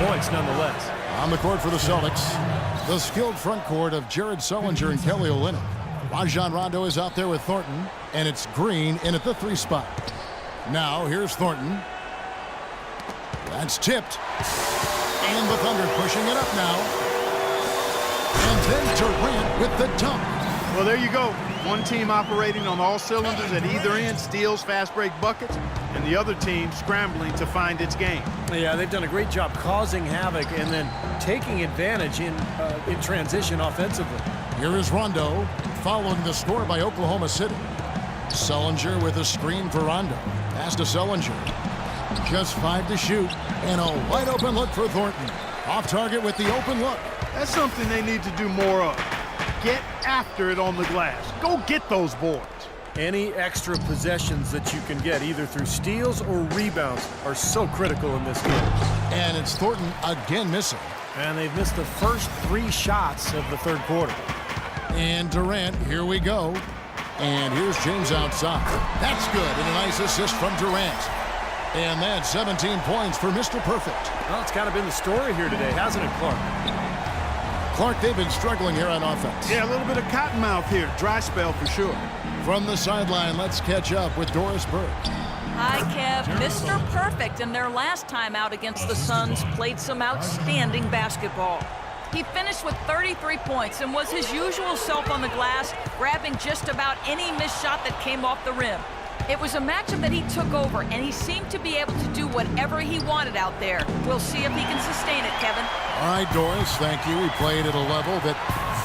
points nonetheless. On the court for the Celtics, the skilled front court of Jared Sullinger and Kelly Olynyk. Rajon Rondo is out there with Thornton, and it's Green in at the 3 spot. Now here's Thornton. That's tipped. And the Thunder pushing it up now. And then Durant with the dunk. Well, there you go. One team operating on all cylinders at either end, steals, fast break buckets, and the other team scrambling to find its game. Yeah, they've done a great job causing havoc and then taking advantage in transition offensively. Here is Rondo, following the score by Oklahoma City. Sullinger with a screen for Rondo. Pass to Sullinger. Just 5 to shoot, and a wide open look for Thornton. Off target with the open look. That's something they need to do more of. Get after it on the glass. Go get those boards. Any extra possessions that you can get, either through steals or rebounds, are so critical in this game. And it's Thornton again missing. And they've missed the first 3 shots of the third quarter. And Durant, here we go. And here's James outside. That's good, and a nice assist from Durant. And that's 17 points for Mr. Perfect. Well, it's kind of been the story here today, hasn't it, Clark? Clark, they've been struggling here on offense. Yeah, a little bit of cottonmouth here. Dry spell for sure. From the sideline, let's catch up with Doris Burke. Hi, Kev. Mr. Perfect in their last time out against the Suns played some outstanding basketball. He finished with 33 points and was his usual self on the glass, grabbing just about any missed shot that came off the rim. It was a matchup that he took over, and he seemed to be able to do whatever he wanted out there. We'll see if he can sustain it, Kevin. All right, Doris, thank you. He played at a level that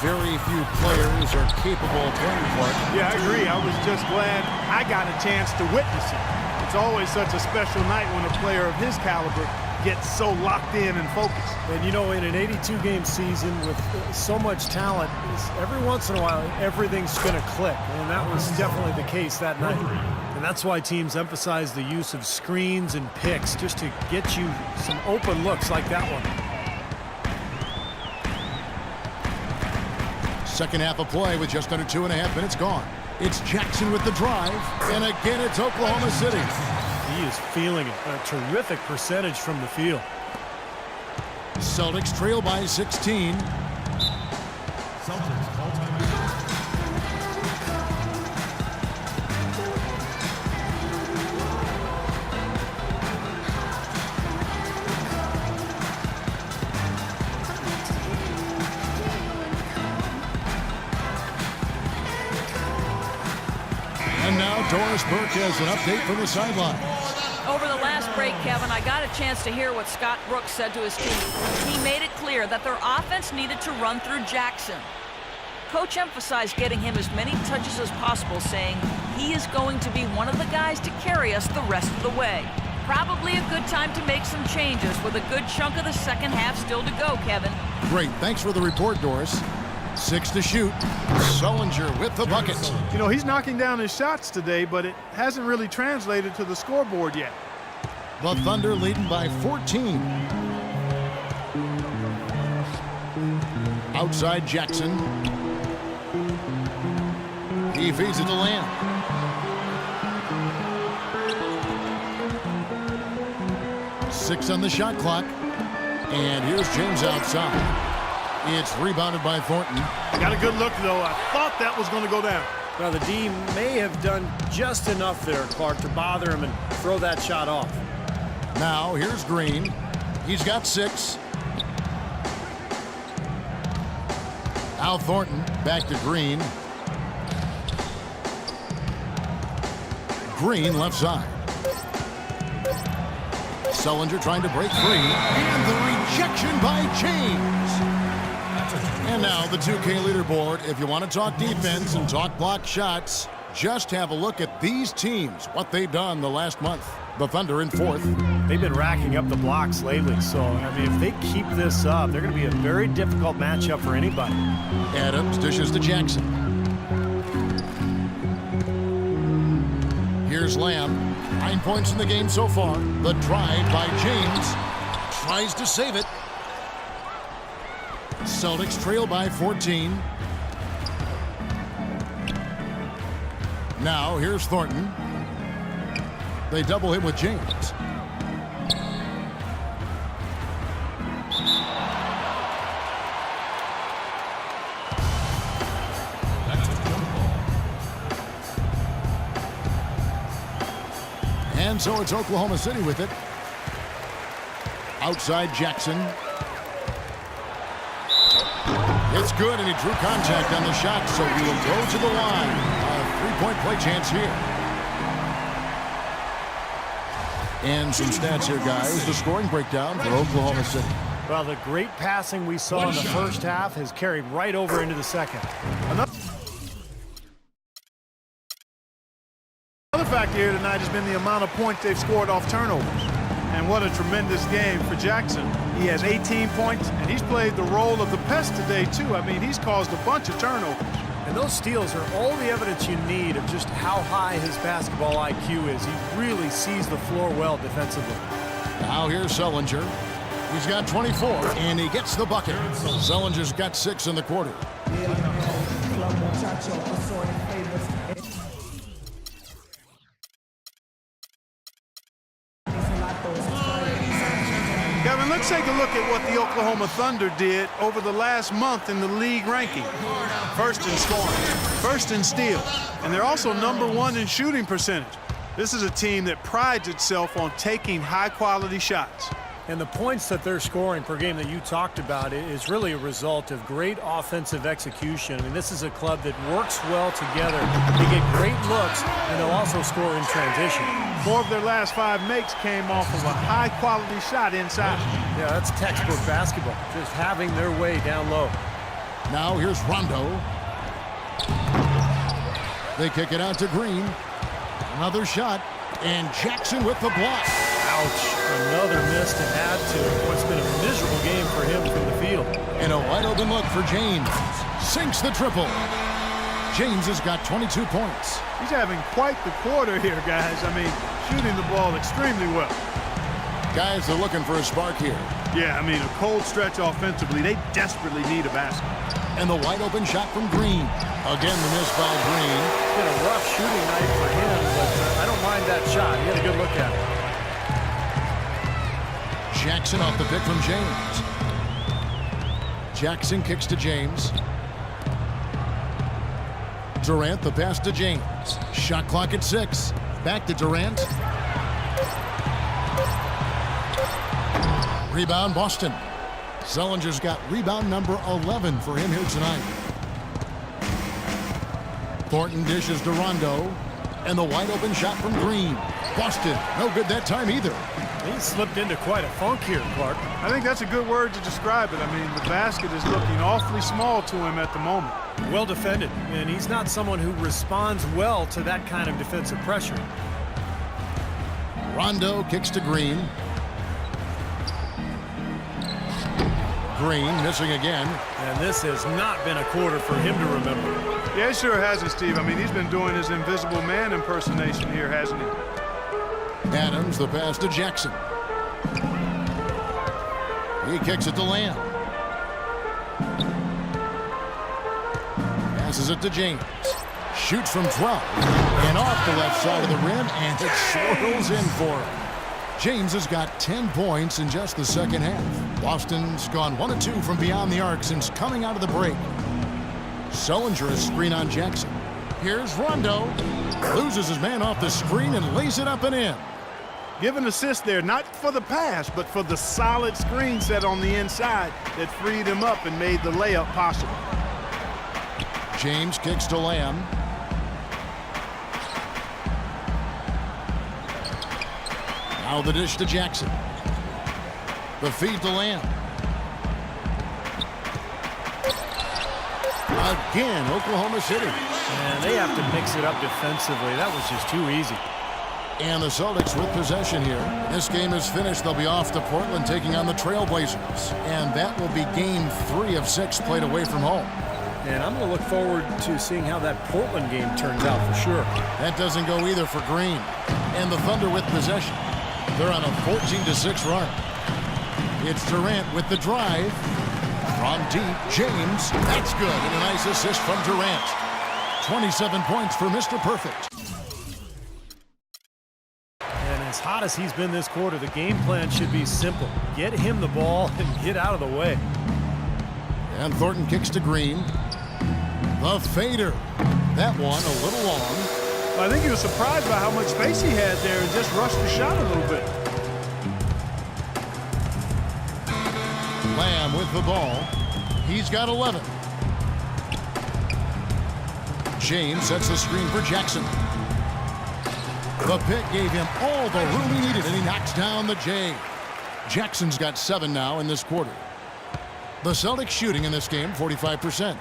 very few players are capable of playing for. Yeah, I agree. I was just glad I got a chance to witness it. It's always such a special night when a player of his caliber gets so locked in and focused. And, you know, in an 82-game season with so much talent, every once in a while, everything's going to click. And that was definitely the case that night. And that's why teams emphasize the use of screens and picks, just to get you some open looks like that one. Second half of play with just under 2.5 minutes gone. It's Jackson with the drive, and again it's Oklahoma City. He is feeling it. A terrific percentage from the field. Celtics trail by 16. And now Doris Burke has an update from the sideline. Over the last break, Kevin, I got a chance to hear what Scott Brooks said to his team. He made it clear that their offense needed to run through Jackson. Coach emphasized getting him as many touches as possible, saying he is going to be one of the guys to carry us the rest of the way. Probably a good time to make some changes with a good chunk of the second half still to go, Kevin. Great. Thanks for the report, Doris. 6 to shoot. Sullinger with the bucket. You know, he's knocking down his shots today, but it hasn't really translated to the scoreboard yet. The Thunder leading by 14. Outside Jackson. He feeds it to Lamb. Six on the shot clock. And here's James outside. It's rebounded by Thornton. Got a good look, though. I thought that was going to go down. Well, the D may have done just enough there, Clark, to bother him and throw that shot off. Now, here's Green. He's got 6. Al Thornton back to Green. Green left side. Sullinger trying to break free. And the rejection by James. And now the 2K leaderboard. If you want to talk defense and talk block shots, just have a look at these teams, what they've done the last month. The Thunder in 4th. They've been racking up the blocks lately, so, I mean, if they keep this up, they're going to be a very difficult matchup for anybody. Adams dishes to Jackson. Here's Lamb. 9 points in the game so far. The drive by James. Tries to save it. Celtics trail by 14. Now here's Thornton. They double him with James. And so it's Oklahoma City with it. Outside Jackson. It's good, and he drew contact on the shot, so he will go to the line. A three-point play chance here. And some stats here, guys. The scoring breakdown for Oklahoma City. Well, the great passing we saw in the first half has carried right over into the second. Another factor here tonight has been the amount of points they've scored off turnovers. And what a tremendous game for Jackson. He has 18 points, and he's played the role of the pest today, too. I mean, he's caused a bunch of turnovers. And those steals are all the evidence you need of just how high his basketball IQ is. He really sees the floor well defensively. Now here's Sullinger. He's got 24, and he gets the bucket. Sullinger's got 6 in the quarter. Kevin, let's take a look at what the Oklahoma Thunder did over the last month in the league ranking. First in scoring, first in steals, and they're also #1 in shooting percentage. This is a team that prides itself on taking high-quality shots. And the points that they're scoring per game that you talked about is really a result of great offensive execution. I mean, this is a club that works well together. They get great looks, and they'll also score in transition. 4 of their last 5 makes came off of a high-quality shot inside. Yeah, that's textbook basketball, just having their way down low. Now here's Rondo. They kick it out to Green. Another shot, and Jackson with the block. Ouch. Another miss to add to what's been a miserable game for him from the field. And a wide open look for James. Sinks the triple. James has got 22 points. He's having quite the quarter here, guys. I mean, shooting the ball extremely well. Guys are looking for a spark here. Yeah, I mean, a cold stretch offensively. They desperately need a basket. And the wide open shot from Green. Again, the miss by Green. It's been a rough shooting night for him, but I don't mind that shot. He had a good look at it. Jackson off the pick from James. Jackson kicks to James. Durant the pass to James. Shot clock at 6. Back to Durant. Rebound Boston. Sullinger's got rebound number 11 for him here tonight. Thornton dishes to Rondo. And the wide open shot from Green. Boston, no good that time either. He slipped into quite a funk here, Clark. I think that's a good word to describe it. I mean, the basket is looking awfully small to him at the moment. Well defended, and he's not someone who responds well to that kind of defensive pressure. Rondo kicks to Green. Green missing again. And this has not been a quarter for him to remember. Yeah, it sure hasn't, Steve. I mean, he's been doing his invisible man impersonation here, hasn't he? Adams, the pass to Jackson. He kicks it to Lamb. Passes it to James. Shoots from 12. And off the left side of the rim, and it swirls in for him. James has got 10 points in just the second half. Boston's gone 1 of 2 from beyond the arc since coming out of the break. Sullinger is screen on Jackson. Here's Rondo. Loses his man off the screen and lays it up and in. Give an assist there, not for the pass, but for the solid screen set on the inside that freed him up and made the layup possible. James kicks to Lamb. Now the dish to Jackson. The feed to Lamb. Again, Oklahoma City. And they have to mix it up defensively. That was just too easy. And the Celtics with possession here. This game is finished. They'll be off to Portland taking on the Trailblazers. And that will be game 3 of 6 played away from home. And I'm going to look forward to seeing how that Portland game turns out for sure. That doesn't go either for Green. And the Thunder with possession. They're on a 14-6 run. It's Durant with the drive. From deep, James. That's good. And a nice assist from Durant. 27 points for Mr. Perfect. And as hot as he's been this quarter, the game plan should be simple. Get him the ball and get out of the way. And Thornton kicks to Green. The fader. That one a little long. I think he was surprised by how much space he had there and just rushed the shot a little bit. Lamb with the ball. He's got 11. James sets the screen for Jackson. The pick gave him all the room he needed, and he knocks down the J. Jackson's got 7 now in this quarter. The Celtics shooting in this game, 45%.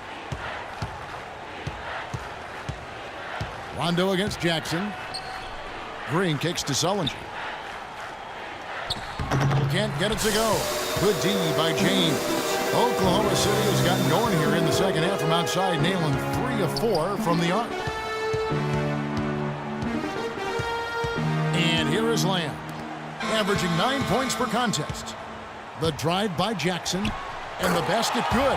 Rondo against Jackson. Green kicks to Sullinger. Can't get it to go. Good D by James. Oklahoma City has gotten going here in the second half from outside, nailing 3 of 4 from the arc. And here is Lamb, averaging 9 points per contest. The drive by Jackson, and the basket good.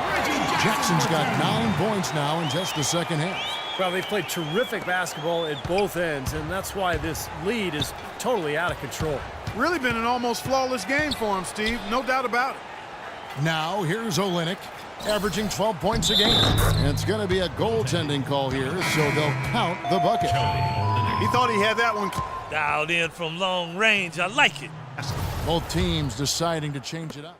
Jackson's got 9 points now in just the second half. Well, they've played terrific basketball at both ends, and that's why this lead is totally out of control. Really been an almost flawless game for him, Steve. No doubt about it. Now, here's Olynyk, averaging 12 points a game. And it's going to be a goaltending call here, so they'll count the bucket. He thought he had that one Dialed in from long range. I like it. Both teams deciding to change it up.